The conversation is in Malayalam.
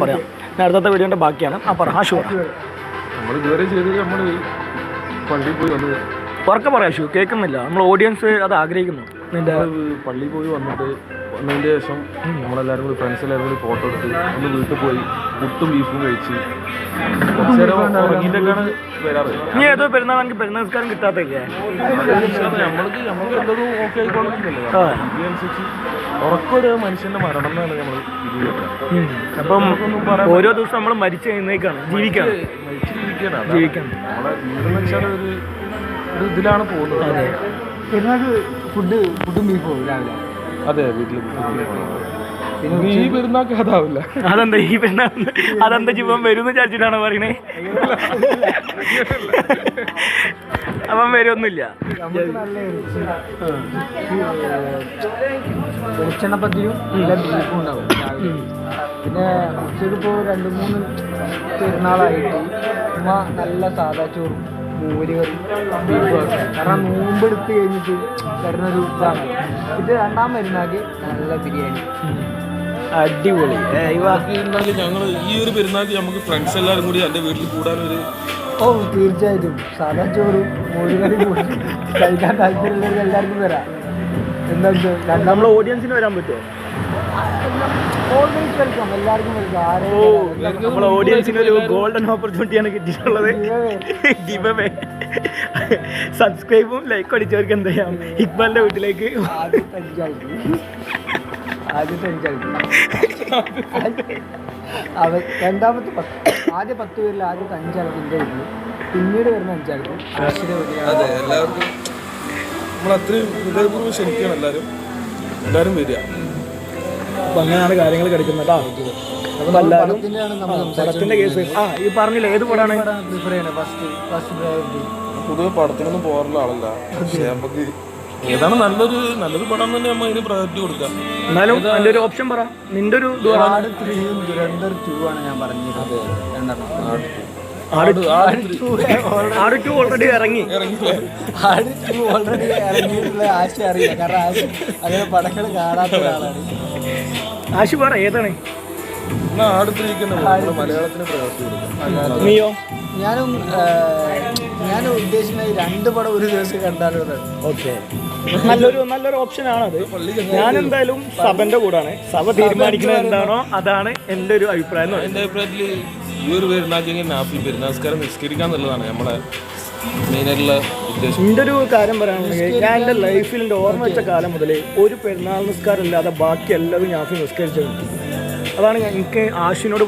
പറയാം. അടുത്ത വീഡിയോൻ്റെ ബാക്കിയാണ്. പറ ആശു. നമ്മൾ ഇതുവരെ ചെയ്തത് നമ്മൾ പള്ളിയിൽ പോയി വന്നത്. ഉറക്കെ പറയാം ആശു, കേൾക്കുന്നില്ല. നമ്മൾ ഓഡിയൻസ് അത് ആഗ്രഹിക്കുന്നു. നിന്റെ പള്ളിയിൽ പോയി വന്നതിന് ശേഷം നമ്മളെല്ലാവരും കൂടി ഫ്രണ്ട്സ് എല്ലാവരും കൂടി ഫോട്ടോ എടുത്ത് ഒന്ന് വീട്ടിൽ പോയി പുട്ടും ബീഫും കഴിച്ച് കുറച്ച് നേരം ഉറങ്ങിയിട്ടൊക്കെയാണ് വരാറ്. നീ ഏതോ പെരുന്നാൾ എനിക്ക് പെരുന്നാൾക്കാരും കിട്ടാത്തല്ലേ? നമ്മൾക്ക് എന്തോ ഓക്കെ ആയിക്കോളുന്നില്ലല്ലോ. ഇതിനനുസരിച്ച് ഉറക്കൊരു മനുഷ്യന്റെ മരണം എന്നാണ് നമ്മൾ ഇത് കേട്ടത്. അപ്പം ഓരോ ദിവസം നമ്മൾ മരിച്ചു കഴിഞ്ഞേക്കാണ് ജീവിക്കാൻ. നമ്മളെ ജീവിതം എന്ന് വെച്ചാൽ ഒരു ഇതിലാണ് പോകുന്നത്. പെരുന്നാൾക്ക് ഫുഡും ബീഫും രാവിലെ. അതെ, വീട്ടിൽ പിന്നെ ഈ പെരുന്നാൾക്ക് അതാവില്ല. അതെന്താ ഈ പെരുന്നാൾ? അതെന്താ ജീവൻ വരുമെന്ന് വിചാരിച്ചിട്ടാണോ പറയണേ? അവൻ വരുമൊന്നുമില്ല. വെളിച്ചെണ്ണപ്പത്തിയും നല്ല ബീഫും ഉണ്ടാവും രാവിലെ. പിന്നെ ഉച്ചയ്ക്ക് ഇപ്പോൾ 2-3 പെരുന്നാളായിട്ട് ഉമ്മ നല്ല സാദാ ചോറും മോര് കറി ബീഫും. കാരണം നോമ്പെടുത്ത് കഴിഞ്ഞിട്ട് വരുന്നൊരു ഇതാണ്. ഇത് 2ാം പെരുന്നാൾക്ക് നല്ല ബിരിയാണി അടിപൊളി. ഞങ്ങൾ ഈ ഒരു പെരുന്നാൾക്ക് നമുക്ക് ഫ്രണ്ട്സ് എല്ലാവരും കൂടി എൻ്റെ വീട്ടിൽ കൂടാനൊരു തീർച്ചയായിട്ടും സാദാ ചോറും മോര് കറി കൂടി കഴിക്കാൻ താല്പര്യമുള്ളവർക്ക് എല്ലാവർക്കും വരാം. എന്താ നമ്മൾ ഓഡിയൻസിന് വരാൻ പറ്റുമോ? ഓൾവേസ് വെൽക്കം, എല്ലാവർക്കും വെൽക്കം. നമ്മളെ ഓഡിയൻസിന് ഒരു ഗോൾഡൻ ഓപ്പർച്യൂണിറ്റിയാണ് കിട്ടിയിട്ടുള്ളത്. Give away. സബ്സ്ക്രൈബും ലൈക്കും അടിച്ചവർക്ക് എന്താ ചെയ്യാം, ഇക്ബാലിന്റെ വീട്ടിലേക്ക് ആദ്യത്തെ 5 രണ്ടാമത്തെ 10. ആദ്യ 10 പേരിൽ ആദ്യത്തെ 5 ആൾക്ക് എൻ്റെ വീട്ടിൽ, പിന്നീട് വരുന്ന 5 ആൾക്കും ആശുപത്രി. അതെ, എല്ലാവർക്കും നമ്മളത്രയും ഹൃദയപൂർവ്വം ക്ഷണിക്കുകയാണ് എല്ലാവരും വരിക. അപ്പം അങ്ങനെയാണ് കാര്യങ്ങൾ കിടക്കുന്നത് കേട്ടോ. അപ്പം എല്ലാവരും പടത്തിൻ്റെ കേസ് ഈ പറഞ്ഞില്ല ഏത് പടമാണ് പ്രിഫർ ചെയ്യണത്? First priority. പൊതുവെ പടത്തിനൊന്നും പോകാറുള്ള ആളല്ല, പക്ഷേ നമുക്ക് ഏതാണ് നല്ലൊരു പടം തന്നെ നമ്മൾ അതിന് പ്രയോറിറ്റി കൊടുക്കാം. എന്നാലും അതിൻ്റെ ഒരു ഓപ്ഷൻ പറ. നിന്റെ ഒരു ആട് 3-ഉം ദുരന്തർ 2 ആണ് ഞാൻ പറഞ്ഞത്. ആട് 2 ഓൾറെഡി ഇറങ്ങി. ആട് 2 ഓൾറെഡി ഇറങ്ങിയിട്ടുള്ള ആശ അറിയില്ല, കാരണം ആശ അങ്ങനെ പടങ്ങൾ കാണാത്ത ഒരാളാണ്. ആശു പറ ഏതാണ്? ആട് 3 മലയാളത്തിന് പ്രയോറിറ്റി കൊടുക്കാം. നീയോ? ഞാൻ ഉദ്ദേശിക്കുന്നത് 2 പടം ഒരു ദിവസം കണ്ടാലും. ഓക്കെ, നല്ലൊരു ഓപ്ഷൻ ആണത്. ഞാൻ എന്തായാലും സഭന്റെ കൂടാണ്. സഭ തീരുമാനിക്കുന്നത് എന്താണോ അതാണ് എൻ്റെ ഒരു അഭിപ്രായം. എൻ്റെ അഭിപ്രായത്തിൽ ഈ ഒരു പെരുന്നാൾക്കെങ്കിൽ നാഫിൽ പെരുന്നാൾസ്കാരം നിഷ്കരിക്കുക എന്നുള്ളതാണ് നമ്മളെ മെയിനായിട്ടുള്ള ഉദ്ദേശം. എൻ്റെ ഒരു കാര്യം പറയുകയാണെങ്കിൽ ഞാൻ എൻ്റെ ലൈഫിൽ എൻ്റെ ഓർമ്മ വെച്ച കാലം മുതൽ ഒരു പെരുന്നാൾ നിസ്കാരം ഇല്ലാതെ ബാക്കി എല്ലാവരും നാഫി നിസ്കരിച്ചിട്ടുണ്ട്. അതാണ് എനിക്ക് ആശുവിനോട്